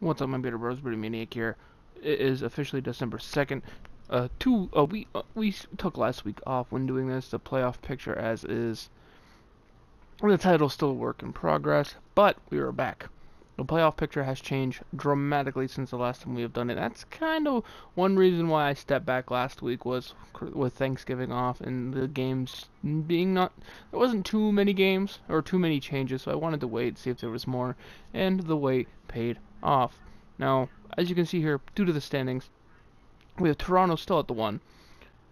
What's up, my beta bros? Maine-iac here. It is officially December 2nd. We took last week off when doing this. The playoff picture as is. The title's still a work in progress, but we are back. The playoff picture has changed dramatically since the last time we have done it. That's kind of one reason why I stepped back last week, was with Thanksgiving off and the games being not. There wasn't too many games or too many changes, so I wanted to wait, see if there was more, and the wait paid off. Now, as you can see here, due to the standings, we have Toronto still at the 1,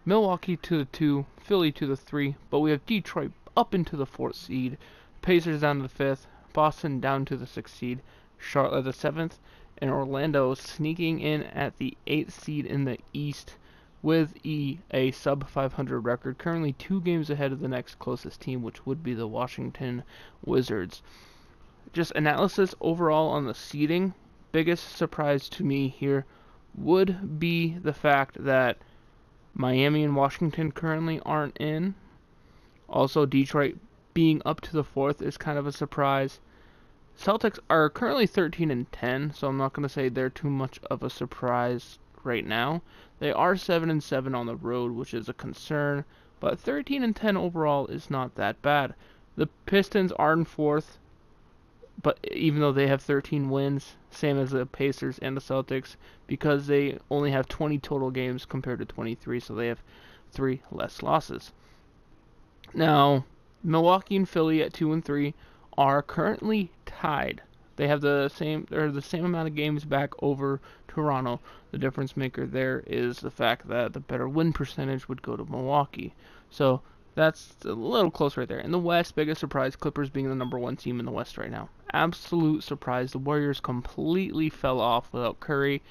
Milwaukee to the 2, Philly to the 3, but we have Detroit up into the 4th seed, Pacers down to the 5th, Boston down to the 6th seed, Charlotte the 7th, and Orlando sneaking in at the 8th seed in the East with a sub 500 record, currently 2 games ahead of the next closest team, which would be the Washington Wizards. Just analysis overall on the seeding, biggest surprise to me here would be the fact that Miami and Washington currently aren't in. Also, Detroit being up to the 4th is kind of a surprise. Celtics are currently 13 and 10, so I'm not going to say they're too much of a surprise right now. They are 7 and 7 on the road, which is a concern, but 13 and 10 overall is not that bad. The Pistons are in 4th, but even though they have 13 wins, same as the Pacers and the Celtics, because they only have 20 total games compared to 23, so they have 3 less losses. Now, Milwaukee and Philly at 2 and 3 are currently tied. They have the same amount of games back over Toronto. The difference maker there is the fact that the better win percentage would go to Milwaukee. So that's a little close right there. In the West, biggest surprise, Clippers being the number 1 team in the West right now. Absolute surprise. The Warriors completely fell off without Curry.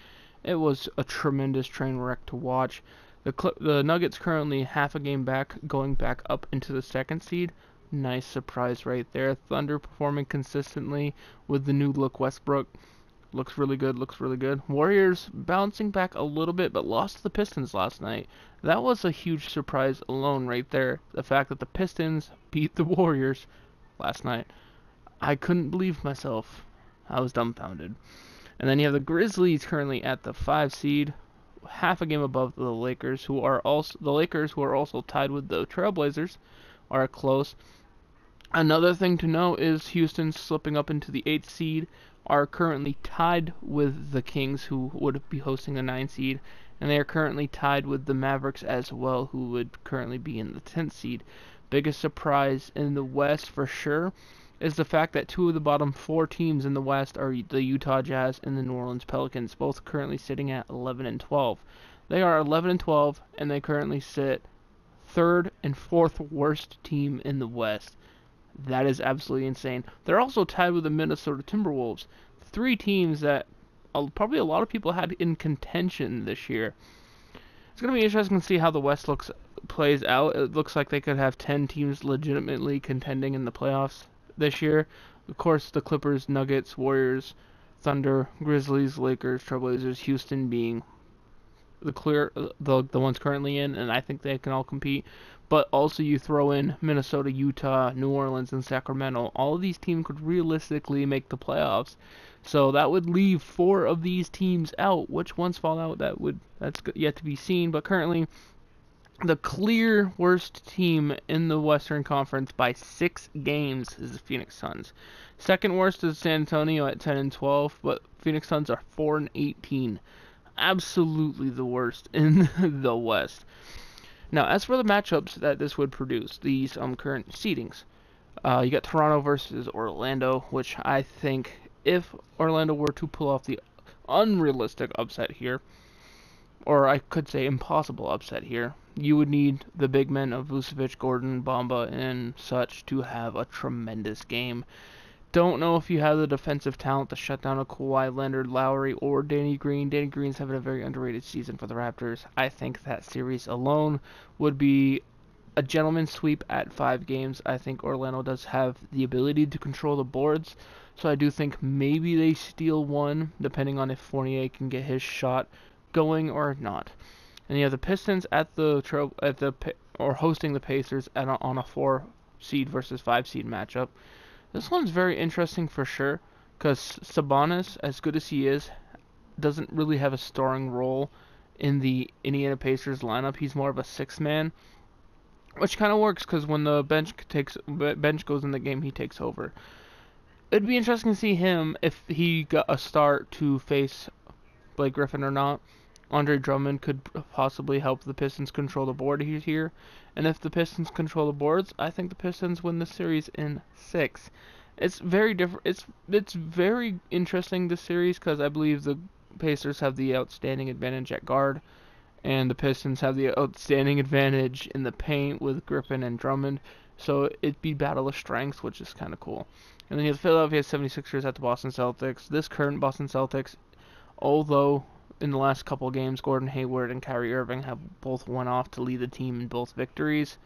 It was a tremendous train wreck to watch. The Nuggets currently half a game back, going back up into the 2nd seed. Nice surprise right there. Thunder performing consistently with the new look Westbrook. Looks really good. Warriors bouncing back a little bit, but lost to the Pistons last night. That was a huge surprise alone right there. The fact that the Pistons beat the Warriors last night. I couldn't believe myself. I was dumbfounded. And then you have the Grizzlies currently at the 5 seed, half a game above the Lakers, who are also tied with the Trailblazers, are close. Another thing to note is Houston slipping up into the 8th seed, are currently tied with the Kings, who would be hosting the 9th seed, and they are currently tied with the Mavericks as well, who would currently be in the 10th seed. Biggest surprise in the West for sure is the fact that 2 of the bottom 4 teams in the West are the Utah Jazz and the New Orleans Pelicans, both currently sitting at 11 and 12. They are 11 and 12, and they currently sit 3rd and 4th worst team in the West. That is absolutely insane. They're also tied with the Minnesota Timberwolves, 3 teams that probably a lot of people had in contention this year. It's going to be interesting to see how the West plays out. It looks like they could have 10 teams legitimately contending in the playoffs this year. Of course, the Clippers, Nuggets, Warriors, Thunder, Grizzlies, Lakers, Trailblazers, Houston being the ones currently in, and I think they can all compete. But also you throw in Minnesota, Utah, New Orleans, and Sacramento. All of these teams could realistically make the playoffs. So that would leave 4 of these teams out. Which ones fall out, that's yet to be seen. But currently, the clear worst team in the Western Conference by 6 games is the Phoenix Suns. Second worst is San Antonio at 10 and 12, but Phoenix Suns are 4 and 18. Absolutely the worst in the West. Now, as for the matchups that this would produce, these current seedings, you got Toronto versus Orlando, which I think if Orlando were to pull off the unrealistic upset here, or I could say impossible upset here, you would need the big men of Vucevic, Gordon, Bamba, and such to have a tremendous game. Don't know if you have the defensive talent to shut down a Kawhi Leonard, Lowry, or Danny Green. Danny Green's having a very underrated season for the Raptors. I think that series alone would be a gentleman's sweep at 5 games. I think Orlando does have the ability to control the boards, so I do think maybe they steal one, depending on if Fournier can get his shot going or not. And you have the Pistons hosting the Pacers on a 4 seed versus 5 seed matchup. This one's very interesting for sure, because Sabonis, as good as he is, doesn't really have a starring role in the Indiana Pacers lineup. He's more of a sixth man, which kind of works because when the bench goes in the game, he takes over. It'd be interesting to see him if he got a start to face Blake Griffin or not. Andre Drummond could possibly help the Pistons control the board here. And if the Pistons control the boards, I think the Pistons win the series in 6. It's very different. It's very interesting, this series, because I believe the Pacers have the outstanding advantage at guard, and the Pistons have the outstanding advantage in the paint with Griffin and Drummond. So it'd be battle of strengths, which is kind of cool. And then you have the Philadelphia 76ers at the Boston Celtics. This current Boston Celtics, although in the last couple of games, Gordon Hayward and Kyrie Irving have both went off to lead the team in both victories.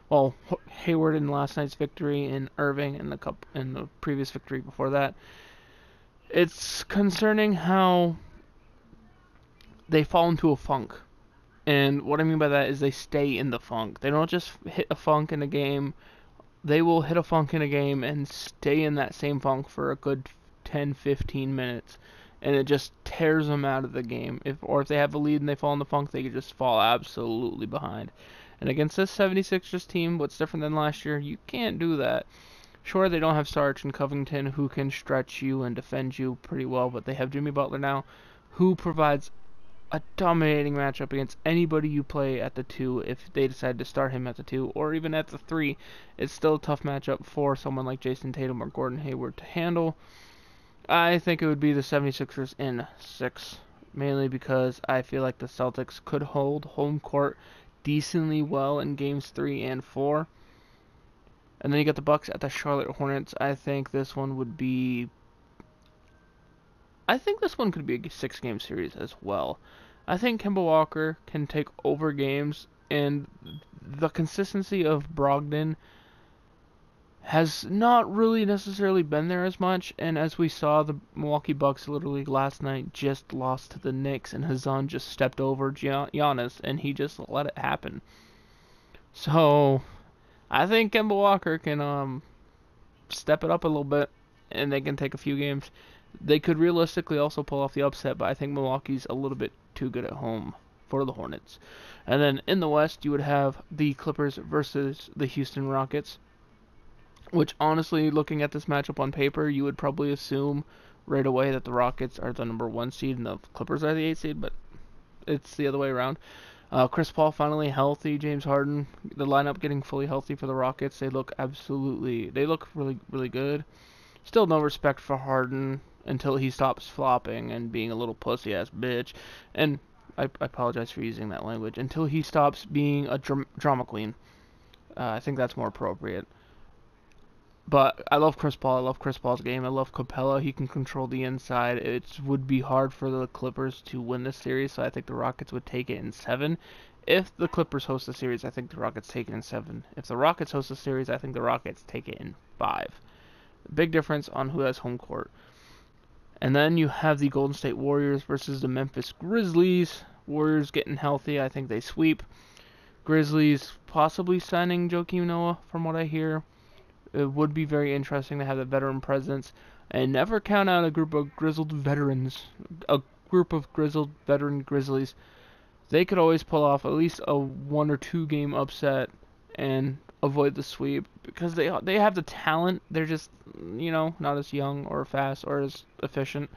Well, Hayward in last night's victory, and Irving in the previous victory before that. It's concerning how they fall into a funk. And what I mean by that is they stay in the funk. They don't just hit a funk in a game. They will hit a funk in a game and stay in that same funk for a good 10-15 minutes. And it just tears them out of the game. If they have a lead and they fall in the funk, they could just fall absolutely behind. And against this 76ers team, what's different than last year, you can't do that. Sure, they don't have Sarge and Covington, who can stretch you and defend you pretty well, but they have Jimmy Butler now, who provides a dominating matchup against anybody you play at the 2 if they decide to start him at the 2, or even at the 3. It's still a tough matchup for someone like Jason Tatum or Gordon Hayward to handle. I think it would be the 76ers in 6, mainly because I feel like the Celtics could hold home court decently well in games 3 and 4. And then you got the Bucks at the Charlotte Hornets. I think this one could be a 6-game series as well. I think Kemba Walker can take over games, and the consistency of Brogdon has not really necessarily been there as much, and as we saw, the Milwaukee Bucks literally last night just lost to the Knicks, and Hazan just stepped over Giannis, and he just let it happen. So, I think Kemba Walker can step it up a little bit, and they can take a few games. They could realistically also pull off the upset, but I think Milwaukee's a little bit too good at home for the Hornets. And then in the West, you would have the Clippers versus the Houston Rockets, which honestly, looking at this matchup on paper, you would probably assume right away that the Rockets are the number 1 seed and the Clippers are the 8 seed, but it's the other way around. Chris Paul finally healthy, James Harden, the lineup getting fully healthy for the Rockets. They look really, really good. Still no respect for Harden until he stops flopping and being a little pussy-ass bitch. And I apologize for using that language. Until he stops being a drama queen. I think that's more appropriate. But I love Chris Paul. I love Chris Paul's game. I love Capella. He can control the inside. It would be hard for the Clippers to win this series, so I think the Rockets would take it in 7. If the Clippers host the series, I think the Rockets take it in 7. If the Rockets host the series, I think the Rockets take it in 5. Big difference on who has home court. And then you have the Golden State Warriors versus the Memphis Grizzlies. Warriors getting healthy. I think they sweep. Grizzlies possibly signing Joakim Noah, from what I hear. It would be very interesting to have that veteran presence. And never count out a group of grizzled veterans. A group of grizzled veteran Grizzlies. They could always pull off at least a 1 or 2 game upset and avoid the sweep, because they have the talent. They're just, not as young or fast or as efficient.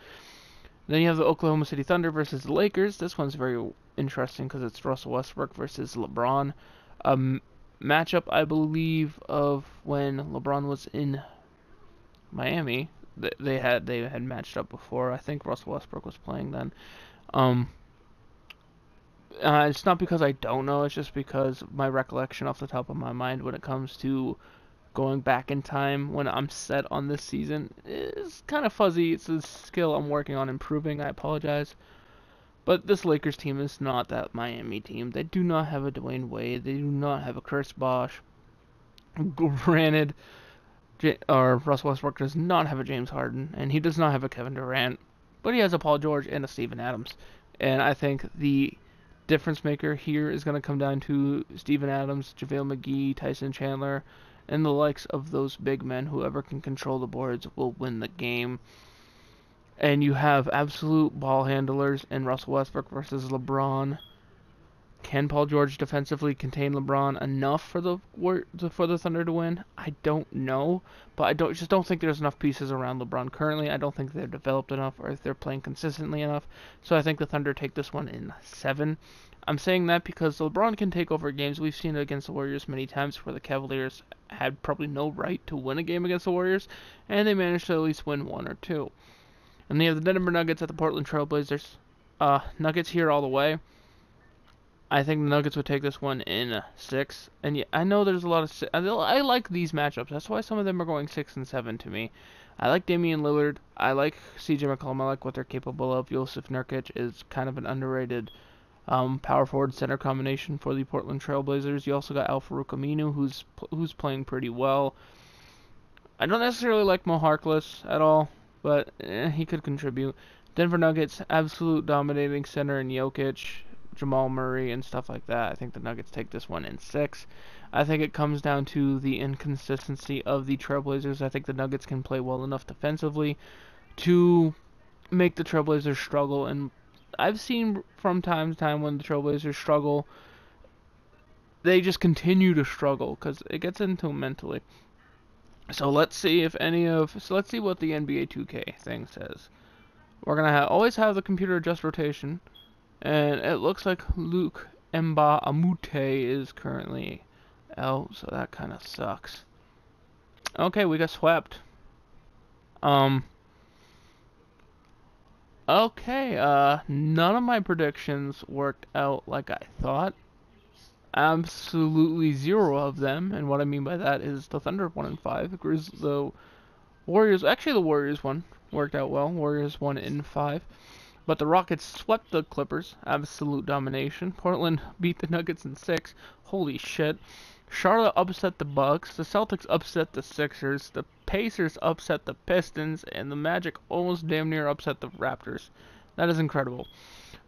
Then you have the Oklahoma City Thunder versus the Lakers. This one's very interesting because it's Russell Westbrook versus LeBron. Matchup, I believe, of when LeBron was in Miami. They had matched up before. I think Russell Westbrook was playing then. It's not because I don't know, it's just because my recollection off the top of my mind when it comes to going back in time when I'm set on this season is kind of fuzzy. It's a skill I'm working on improving. I apologize. But this Lakers team is not that Miami team. They do not have a Dwayne Wade. They do not have a Chris Bosh. Granted, Russell Westbrook does not have a James Harden, and he does not have a Kevin Durant, but he has a Paul George and a Steven Adams. And I think the difference maker here is going to come down to Steven Adams, JaVale McGee, Tyson Chandler, and the likes of those big men. Whoever can control the boards will win the game. And you have absolute ball handlers in Russell Westbrook versus LeBron. Can Paul George defensively contain LeBron enough for the Thunder to win? I don't know, but I just don't think there's enough pieces around LeBron currently. I don't think they're developed enough or if they're playing consistently enough. So I think the Thunder take this one in 7. I'm saying that because LeBron can take over games. We've seen it against the Warriors many times where the Cavaliers had probably no right to win a game against the Warriors, and they managed to at least win 1 or 2. And they have the Denver Nuggets at the Portland Trail Blazers. Nuggets here all the way. I think the Nuggets would take this one in 6. And yeah, I know there's a lot of... I like these matchups. That's why some of them are going 6 and 7 to me. I like Damian Lillard. I like CJ McCollum. I like what they're capable of. Jusuf Nurkic is kind of an underrated power forward center combination for the Portland Trail Blazers. You also got Al-Farouq Aminu, who's playing pretty well. I don't necessarily like Mo Harkless at all, but he could contribute. Denver Nuggets, absolute dominating center in Jokic, Jamal Murray, and stuff like that. I think the Nuggets take this one in 6. I think it comes down to the inconsistency of the Trailblazers. I think the Nuggets can play well enough defensively to make the Trailblazers struggle. And I've seen from time to time when the Trailblazers struggle, they just continue to struggle because it gets into them mentally. So let's see what the NBA 2K thing says. We're gonna always have the computer adjust rotation. And it looks like Luke Amute is currently out, so that kind of sucks. Okay, we got swept. Okay, none of my predictions worked out like I thought. Absolutely 0 of them, and what I mean by that is the Thunder 1 and 5. The Warriors one worked out well. Warriors 1 in 5. But the Rockets swept the Clippers. Absolute domination. Portland beat the Nuggets in 6. Holy shit. Charlotte upset the Bucks. The Celtics upset the Sixers. The Pacers upset the Pistons. And the Magic almost damn near upset the Raptors. That is incredible.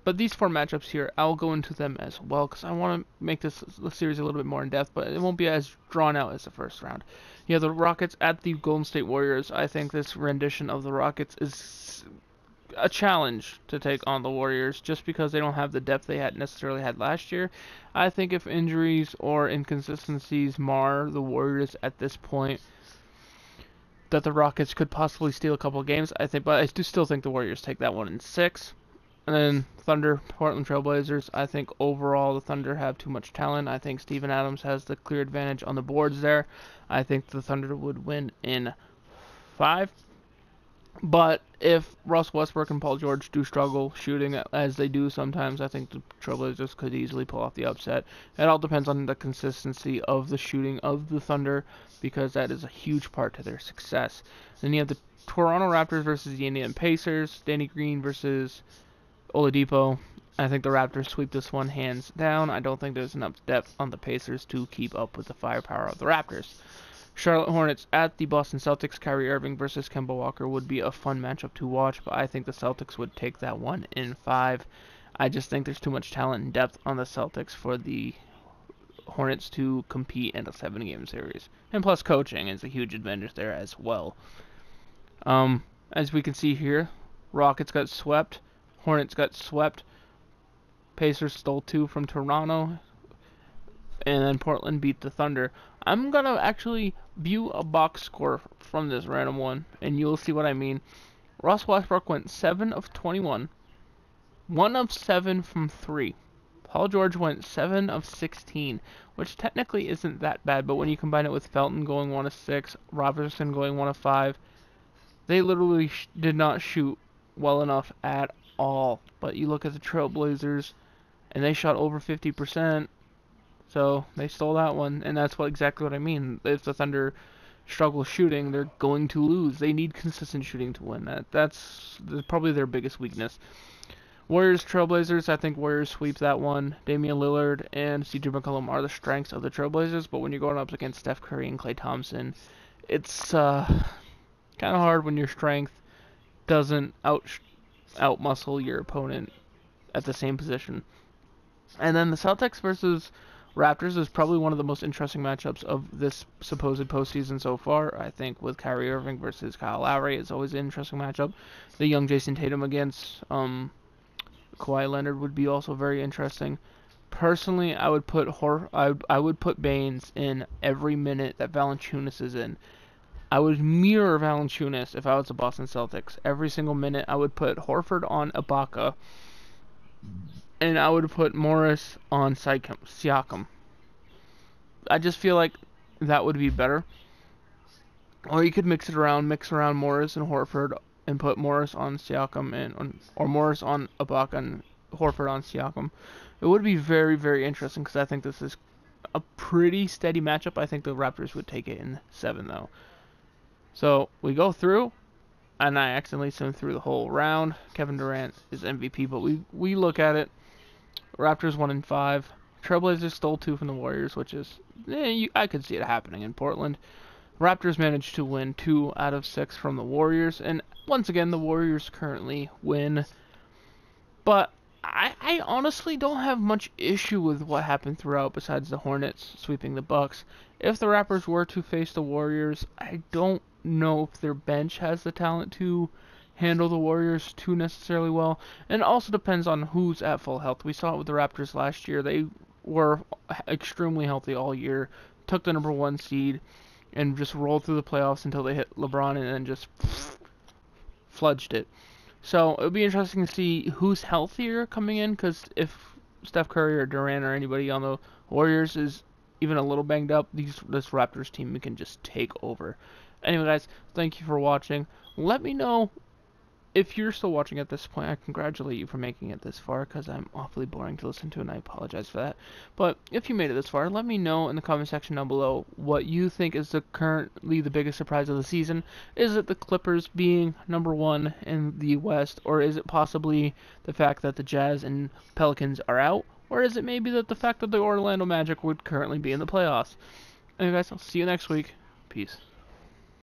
But these 4 matchups here, I'll go into them as well because I want to make this series a little bit more in depth, but it won't be as drawn out as the first round. You have the Rockets at the Golden State Warriors. I think this rendition of the Rockets is a challenge to take on the Warriors just because they don't have the depth they necessarily had last year. I think if injuries or inconsistencies mar the Warriors at this point, that the Rockets could possibly steal a couple of games. But I do still think the Warriors take that one in 6. And then Thunder, Portland Trail Blazers. I think overall the Thunder have too much talent. I think Steven Adams has the clear advantage on the boards there. I think the Thunder would win in 5. But if Russ Westbrook and Paul George do struggle shooting as they do sometimes, I think the Trailblazers could easily pull off the upset. It all depends on the consistency of the shooting of the Thunder because that is a huge part to their success. Then you have the Toronto Raptors versus the Indiana Pacers, Danny Green versus Oladipo. I think the Raptors sweep this one hands down. I don't think there's enough depth on the Pacers to keep up with the firepower of the Raptors. Charlotte Hornets at the Boston Celtics. Kyrie Irving versus Kemba Walker would be a fun matchup to watch, but I think the Celtics would take that one in 5. I just think there's too much talent and depth on the Celtics for the Hornets to compete in a 7-game series. And plus coaching is a huge advantage there as well. As we can see here, Rockets got swept, Hornets got swept, Pacers stole 2 from Toronto, and then Portland beat the Thunder. I'm going to actually view a box score from this random one, and you'll see what I mean. Russ Westbrook went 7 of 21, 1 of 7 from 3. Paul George went 7 of 16, which technically isn't that bad, but when you combine it with Felton going 1 of 6, Robertson going 1 of 5, they literally did not shoot well enough at all. But you look at the Trailblazers, and they shot over 50%. So they stole that one, and that's exactly what I mean. If the Thunder struggle shooting, they're going to lose. They need consistent shooting to win. That's probably their biggest weakness. Warriors, Trailblazers, I think Warriors sweep that one. Damian Lillard and CJ McCollum are the strengths of the Trailblazers, but when you're going up against Steph Curry and Klay Thompson, it's kind of hard when your strength doesn't outmuscle your opponent at the same position. And then the Celtics versus Raptors is probably one of the most interesting matchups of this supposed postseason so far. I think with Kyrie Irving versus Kyle Lowry is always an interesting matchup. The young Jason Tatum against Kawhi Leonard would be also very interesting. Personally, I would put I would put Baines in every minute that Valanciunas is in. I would mirror Valanciunas if I was the Boston Celtics. Every single minute, I would put Horford on Ibaka, and I would put Morris on Siakam. I just feel like that would be better. Or you could mix around Morris and Horford, and put Morris on Siakam or Morris on Ibaka and Horford on Siakam. It would be very, very interesting because I think this is a pretty steady matchup. I think the Raptors would take it in 7 though. So we go through, and I accidentally sent through the whole round. Kevin Durant is MVP, but we look at it. Raptors 1-5. Trailblazers stole 2 from the Warriors, which is I could see it happening in Portland. Raptors managed to win 2 out of 6 from the Warriors, and once again the Warriors currently win. But I honestly don't have much issue with what happened throughout besides the Hornets sweeping the Bucks. If the Raptors were to face the Warriors, I don't know if their bench has the talent to handle the Warriors too necessarily well. And it also depends on who's at full health. We saw it with the Raptors last year. They were extremely healthy all year, took the number 1 seed, and just rolled through the playoffs until they hit LeBron and then just fludged it. So it would be interesting to see who's healthier coming in, because if Steph Curry or Durant or anybody on the Warriors is even a little banged up, this Raptors team can just take over. Anyway, guys, thank you for watching. Let me know if you're still watching at this point. I congratulate you for making it this far, because I'm awfully boring to listen to, and I apologize for that. But if you made it this far, let me know in the comment section down below what you think is currently the biggest surprise of the season. Is it the Clippers being number 1 in the West, or is it possibly the fact that the Jazz and Pelicans are out, or is it maybe that the fact that the Orlando Magic would currently be in the playoffs? Anyway, guys, I'll see you next week. Peace.